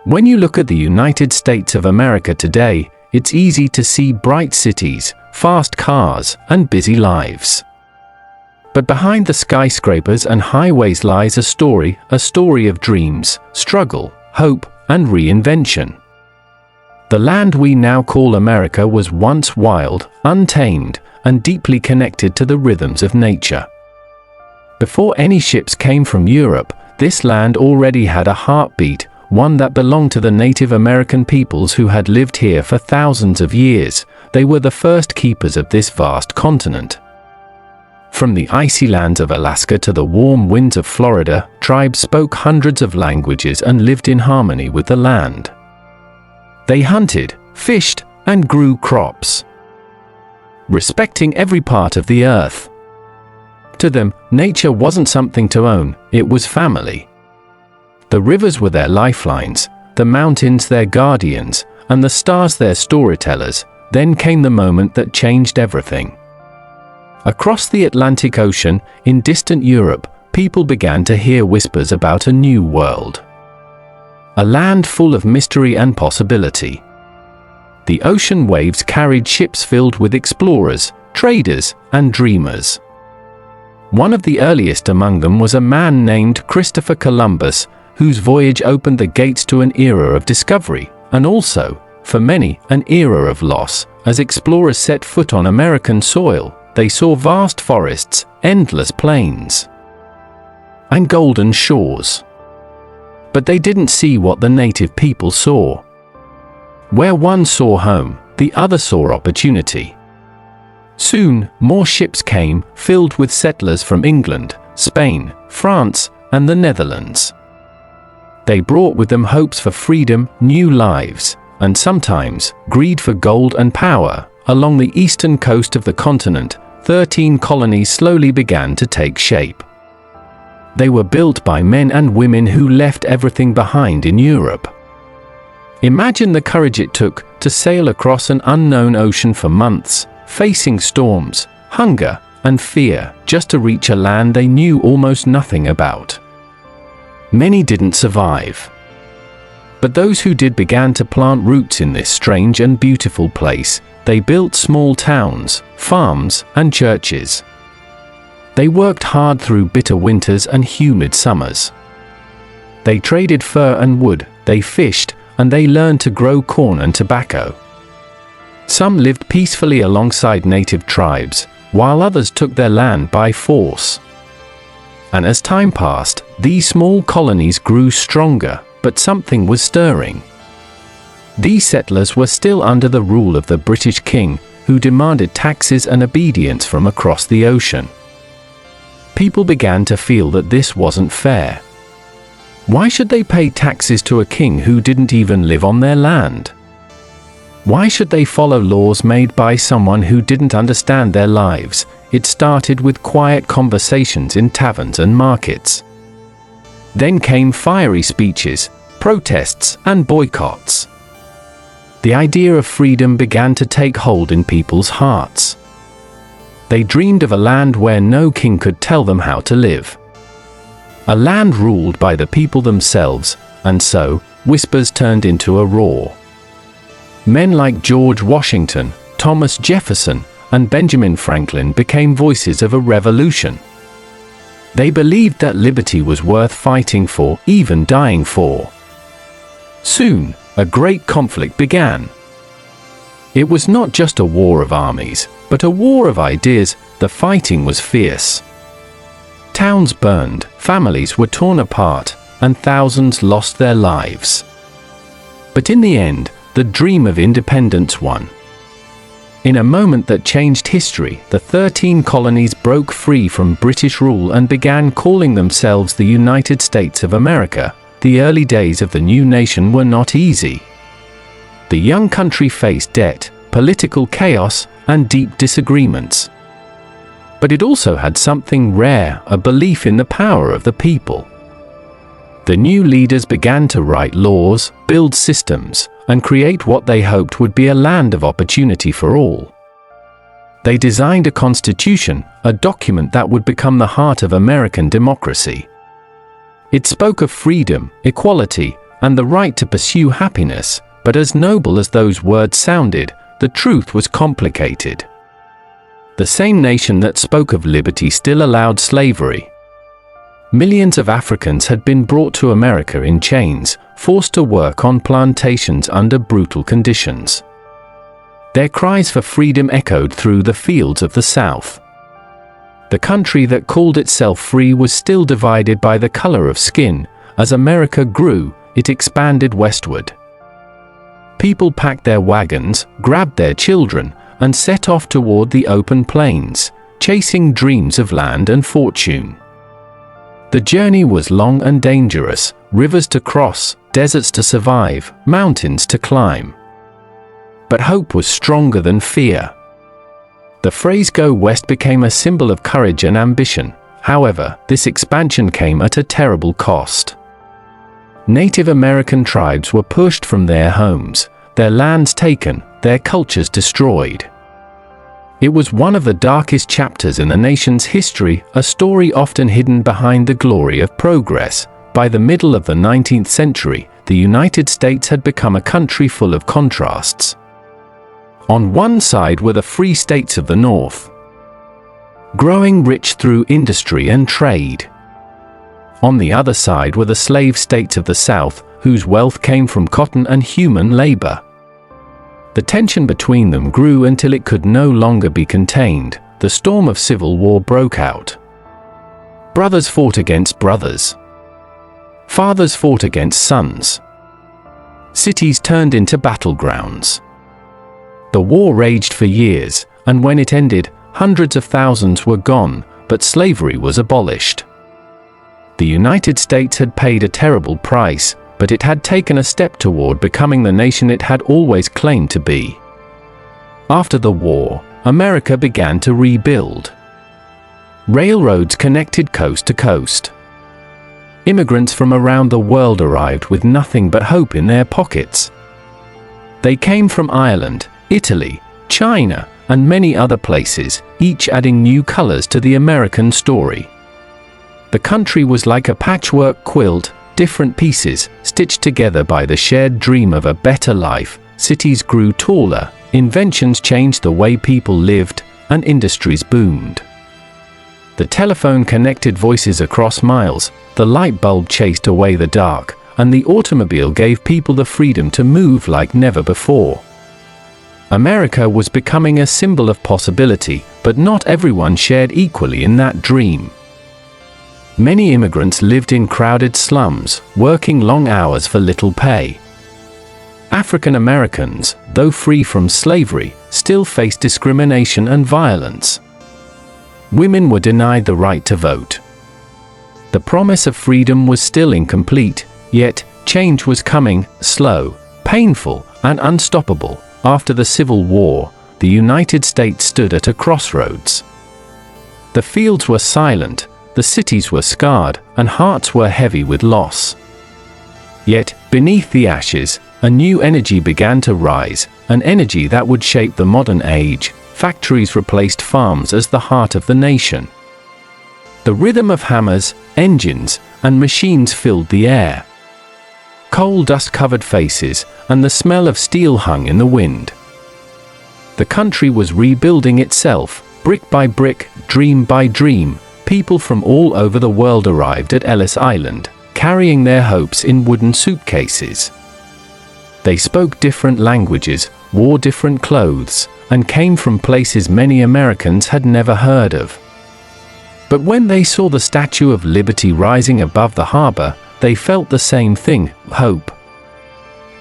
When you look at the United States of America today, it's easy to see bright cities, fast cars, and busy lives. But behind the skyscrapers and highways lies a story of dreams, struggle, hope, and reinvention. The land we now call America was once wild, untamed, and deeply connected to the rhythms of nature. Before any ships came from Europe, this land already had a heartbeat, one that belonged to the Native American peoples who had lived here for thousands of years. They were the first keepers of this vast continent. From the icy lands of Alaska to the warm winds of Florida, tribes spoke hundreds of languages and lived in harmony with the land. They hunted, fished, and grew crops, respecting every part of the earth. To them, nature wasn't something to own, it was family. The rivers were their lifelines, the mountains their guardians, and the stars their storytellers. Then came the moment that changed everything. Across the Atlantic Ocean, in distant Europe, people began to hear whispers about a new world. A land full of mystery and possibility. The ocean waves carried ships filled with explorers, traders, and dreamers. One of the earliest among them was a man named Christopher Columbus, whose voyage opened the gates to an era of discovery, and also, for many, an era of loss. As explorers set foot on American soil, they saw vast forests, endless plains, and golden shores. But they didn't see what the native people saw. Where one saw home, the other saw opportunity. Soon, more ships came, filled with settlers from England, Spain, France, and the Netherlands. They brought with them hopes for freedom, new lives, and sometimes, greed for gold and power. Along the eastern coast of the continent, 13 colonies slowly began to take shape. They were built by men and women who left everything behind in Europe. Imagine the courage it took to sail across an unknown ocean for months, facing storms, hunger, and fear, just to reach a land they knew almost nothing about. Many didn't survive. But those who did began to plant roots in this strange and beautiful place. They built small towns, farms, and churches. They worked hard through bitter winters and humid summers. They traded fur and wood, they fished, and they learned to grow corn and tobacco. Some lived peacefully alongside native tribes, while others took their land by force. And as time passed, these small colonies grew stronger, but something was stirring. These settlers were still under the rule of the British king, who demanded taxes and obedience from across the ocean. People began to feel that this wasn't fair. Why should they pay taxes to a king who didn't even live on their land? Why should they follow laws made by someone who didn't understand their lives? It started with quiet conversations in taverns and markets. Then came fiery speeches, protests, and boycotts. The idea of freedom began to take hold in people's hearts. They dreamed of a land where no king could tell them how to live. A land ruled by the people themselves, and so, whispers turned into a roar. Men like George Washington, Thomas Jefferson, and Benjamin Franklin became voices of a revolution. They believed that liberty was worth fighting for, even dying for. Soon, a great conflict began. It was not just a war of armies, but a war of ideas. The fighting was fierce. Towns burned, families were torn apart, and thousands lost their lives. But in the end, the dream of independence won. In a moment that changed history, the 13 colonies broke free from British rule and began calling themselves the United States of America. The early days of the new nation were not easy. The young country faced debt, political chaos, and deep disagreements. But it also had something rare, a belief in the power of the people. The new leaders began to write laws, build systems, and create what they hoped would be a land of opportunity for all. They designed a constitution, a document that would become the heart of American democracy. It spoke of freedom, equality, and the right to pursue happiness, but as noble as those words sounded, the truth was complicated. The same nation that spoke of liberty still allowed slavery. Millions of Africans had been brought to America in chains, forced to work on plantations under brutal conditions. Their cries for freedom echoed through the fields of the South. The country that called itself free was still divided by the color of skin. As America grew, it expanded westward. People packed their wagons, grabbed their children, and set off toward the open plains, chasing dreams of land and fortune. The journey was long and dangerous, rivers to cross, deserts to survive, mountains to climb. But hope was stronger than fear. The phrase "Go West" became a symbol of courage and ambition. However, this expansion came at a terrible cost. Native American tribes were pushed from their homes, their lands taken, their cultures destroyed. It was one of the darkest chapters in the nation's history, a story often hidden behind the glory of progress. By the middle of the 19th century, the United States had become a country full of contrasts. On one side were the free states of the North, growing rich through industry and trade. On the other side were the slave states of the South, whose wealth came from cotton and human labor. The tension between them grew until it could no longer be contained. The storm of civil war broke out. Brothers fought against brothers. Fathers fought against sons. Cities turned into battlegrounds. The war raged for years, and when it ended, hundreds of thousands were gone, but slavery was abolished. The United States had paid a terrible price, but it had taken a step toward becoming the nation it had always claimed to be. After the war, America began to rebuild. Railroads connected coast to coast. Immigrants from around the world arrived with nothing but hope in their pockets. They came from Ireland, Italy, China, and many other places, each adding new colors to the American story. The country was like a patchwork quilt, different pieces, stitched together by the shared dream of a better life. Cities grew taller, inventions changed the way people lived, and industries boomed. The telephone connected voices across miles, the light bulb chased away the dark, and the automobile gave people the freedom to move like never before. America was becoming a symbol of possibility, but not everyone shared equally in that dream. Many immigrants lived in crowded slums, working long hours for little pay. African Americans, though free from slavery, still faced discrimination and violence. Women were denied the right to vote. The promise of freedom was still incomplete, yet change was coming, slow, painful, and unstoppable. After the Civil War, the United States stood at a crossroads. The fields were silent, the cities were scarred, and hearts were heavy with loss. Yet, beneath the ashes, a new energy began to rise, an energy that would shape the modern age. Factories replaced farms as the heart of the nation. The rhythm of hammers, engines, and machines filled the air. Coal dust covered faces, and the smell of steel hung in the wind. The country was rebuilding itself, brick by brick, dream by dream. People from all over the world arrived at Ellis Island, carrying their hopes in wooden suitcases. They spoke different languages, wore different clothes, and came from places many Americans had never heard of. But when they saw the Statue of Liberty rising above the harbor, they felt the same thing, hope.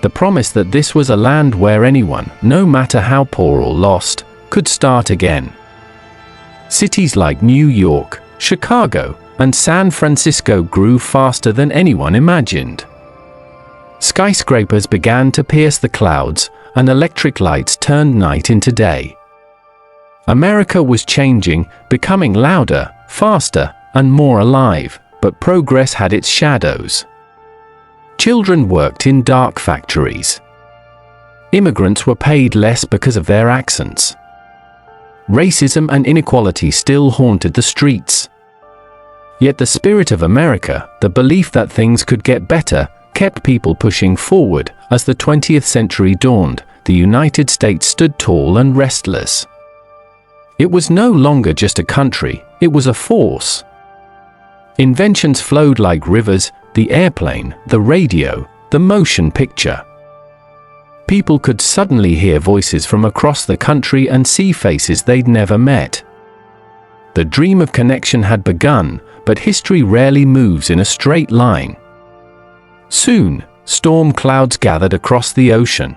The promise that this was a land where anyone, no matter how poor or lost, could start again. Cities like New York, Chicago, and San Francisco grew faster than anyone imagined. Skyscrapers began to pierce the clouds, and electric lights turned night into day. America was changing, becoming louder, faster, and more alive, but progress had its shadows. Children worked in dark factories. Immigrants were paid less because of their accents. Racism and inequality still haunted the streets. Yet the spirit of America, the belief that things could get better, kept people pushing forward. As the 20th century dawned, the United States stood tall and restless. It was no longer just a country, it was a force. Inventions flowed like rivers: the airplane, the radio, the motion picture. People could suddenly hear voices from across the country and see faces they'd never met. The dream of connection had begun, but history rarely moves in a straight line. Soon, storm clouds gathered across the ocean.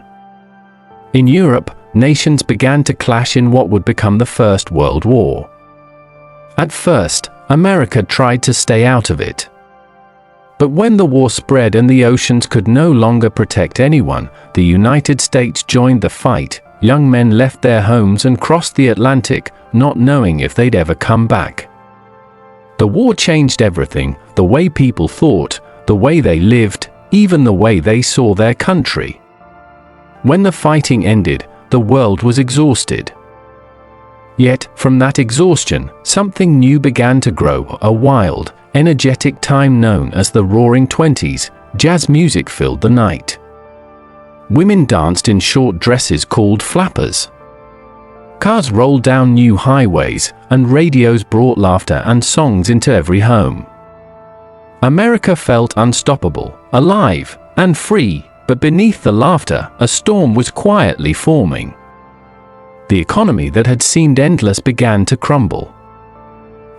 In Europe, nations began to clash in what would become the First World War. At first, America tried to stay out of it. But when the war spread and the oceans could no longer protect anyone, the United States joined the fight. Young men left their homes and crossed the Atlantic, not knowing if they'd ever come back. The war changed everything: the way people thought, the way they lived, even the way they saw their country. When the fighting ended, the world was exhausted. Yet, from that exhaustion, something new began to grow: a wild, energetic time known as the Roaring Twenties. Jazz music filled the night. Women danced in short dresses called flappers. Cars rolled down new highways, and radios brought laughter and songs into every home. America felt unstoppable, alive, and free, but beneath the laughter, a storm was quietly forming. The economy that had seemed endless began to crumble.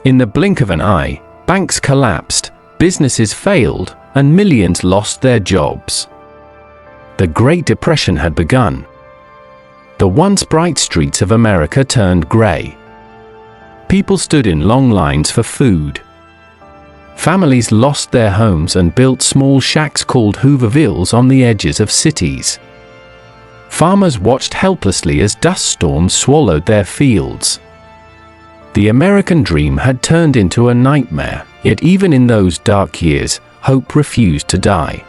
In the blink of an eye, banks collapsed, businesses failed, and millions lost their jobs. The Great Depression had begun. The once bright streets of America turned gray. People stood in long lines for food. Families lost their homes and built small shacks called Hoovervilles on the edges of cities. Farmers watched helplessly as dust storms swallowed their fields. The American dream had turned into a nightmare, yet even in those dark years, hope refused to die.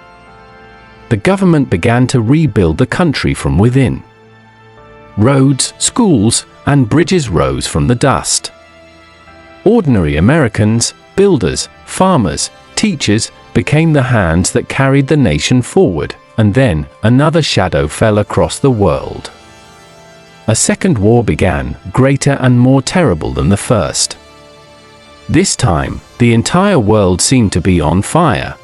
The government began to rebuild the country from within. Roads, schools, and bridges rose from the dust. Ordinary Americans, builders, farmers, teachers, became the hands that carried the nation forward, and then another shadow fell across the world. A second war began, greater and more terrible than the first. This time, the entire world seemed to be on fire.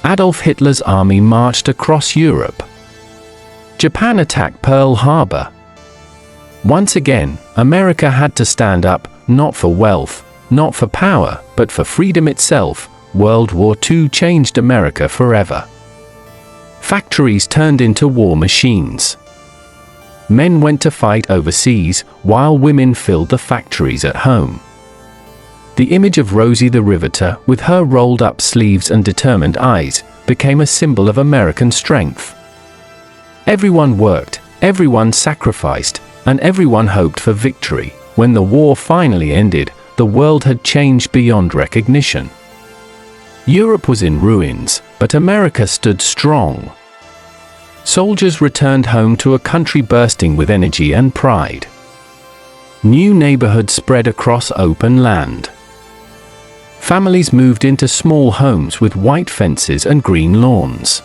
Adolf Hitler's army marched across Europe. Japan attacked Pearl Harbor. Once again, America had to stand up, not for wealth, not for power, but for freedom itself. World War II changed America forever. Factories turned into war machines. Men went to fight overseas, while women filled the factories at home. The image of Rosie the Riveter, with her rolled-up sleeves and determined eyes, became a symbol of American strength. Everyone worked, everyone sacrificed, and everyone hoped for victory. When the war finally ended, the world had changed beyond recognition. Europe was in ruins, but America stood strong. Soldiers returned home to a country bursting with energy and pride. New neighborhoods spread across open land. Families moved into small homes with white fences and green lawns.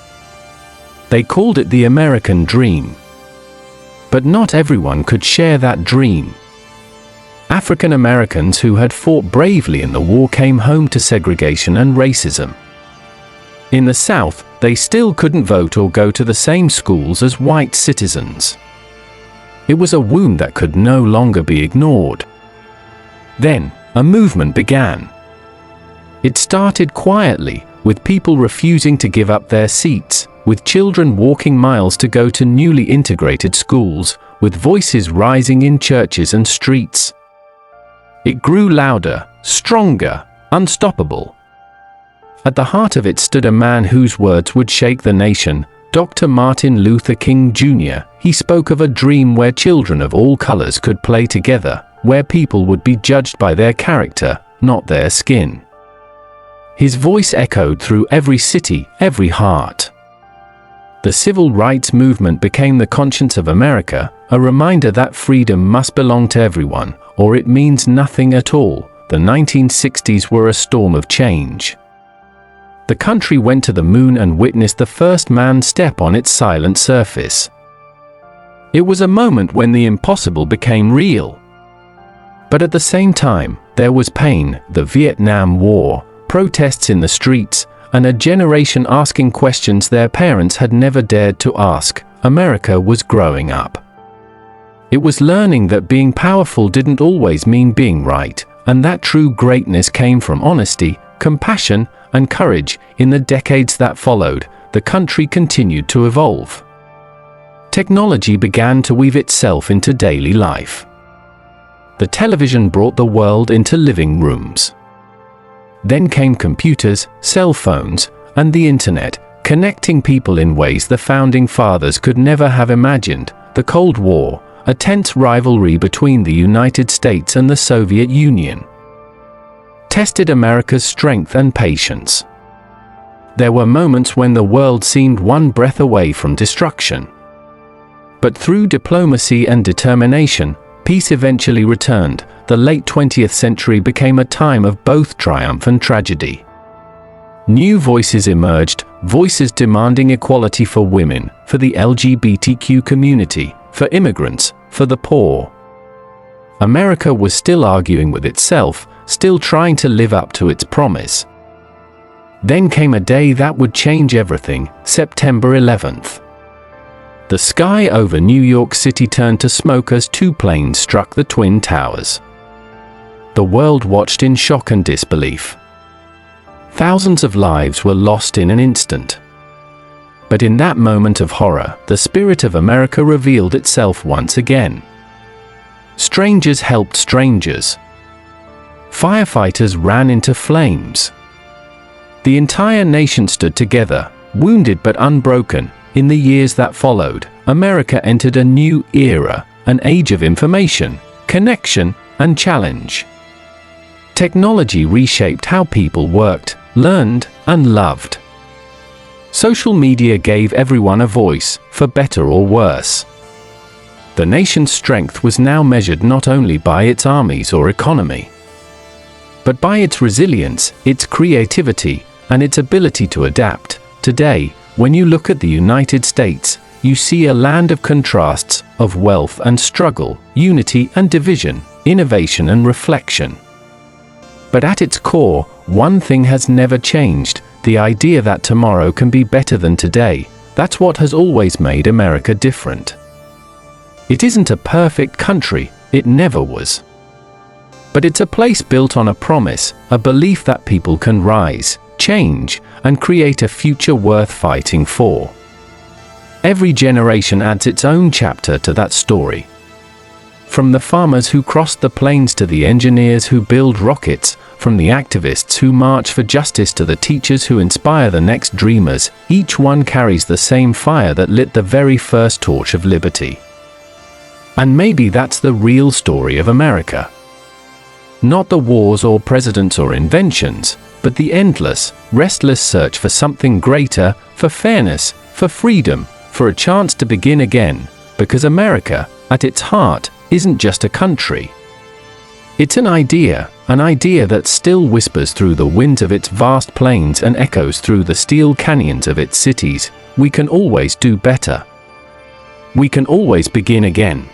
They called it the American dream. But not everyone could share that dream. African Americans who had fought bravely in the war came home to segregation and racism. In the South, they still couldn't vote or go to the same schools as white citizens. It was a wound that could no longer be ignored. Then, a movement began. It started quietly, with people refusing to give up their seats, with children walking miles to go to newly integrated schools, with voices rising in churches and streets. It grew louder, stronger, unstoppable. At the heart of it stood a man whose words would shake the nation, Dr. Martin Luther King Jr. He spoke of a dream where children of all colors could play together, where people would be judged by their character, not their skin. His voice echoed through every city, every heart. The civil rights movement became the conscience of America, a reminder that freedom must belong to everyone, or it means nothing at all. The 1960s were a storm of change. The country went to the moon and witnessed the first man step on its silent surface. It was a moment when the impossible became real. But at the same time, there was pain, the Vietnam War, protests in the streets, and a generation asking questions their parents had never dared to ask. America was growing up. It was learning that being powerful didn't always mean being right, and that true greatness came from honesty, compassion, and courage. In the decades that followed, the country continued to evolve. Technology began to weave itself into daily life. The television brought the world into living rooms. Then came computers, cell phones, and the internet, connecting people in ways the founding fathers could never have imagined. The Cold War, a tense rivalry between the United States and the Soviet Union, tested America's strength and patience. There were moments when the world seemed one breath away from destruction. But through diplomacy and determination, peace eventually returned. The late 20th century became a time of both triumph and tragedy. New voices emerged, voices demanding equality for women, for the LGBTQ community, for immigrants, for the poor. America was still arguing with itself, still trying to live up to its promise. Then came a day that would change everything, September 11th. The sky over New York City turned to smoke as two planes struck the Twin Towers. The world watched in shock and disbelief. Thousands of lives were lost in an instant. But in that moment of horror, the spirit of America revealed itself once again. Strangers helped strangers. Firefighters ran into flames. The entire nation stood together, wounded but unbroken. In the years that followed, America entered a new era, an age of information, connection, and challenge. Technology reshaped how people worked, learned, and loved. Social media gave everyone a voice, for better or worse. The nation's strength was now measured not only by its armies or economy, but by its resilience, its creativity, and its ability to adapt. Today, when you look at the United States, you see a land of contrasts, of wealth and struggle, unity and division, innovation and reflection. But at its core, one thing has never changed: the idea that tomorrow can be better than today. That's what has always made America different. It isn't a perfect country, it never was. But it's a place built on a promise, a belief that people can rise, change, and create a future worth fighting for. Every generation adds its own chapter to that story. From the farmers who crossed the plains to the engineers who build rockets, from the activists who march for justice to the teachers who inspire the next dreamers, each one carries the same fire that lit the very first torch of liberty. And maybe that's the real story of America. Not the wars or presidents or inventions, but the endless, restless search for something greater, for fairness, for freedom, for a chance to begin again, because America, at its heart, isn't just a country. It's an idea that still whispers through the winds of its vast plains and echoes through the steel canyons of its cities. We can always do better. We can always begin again.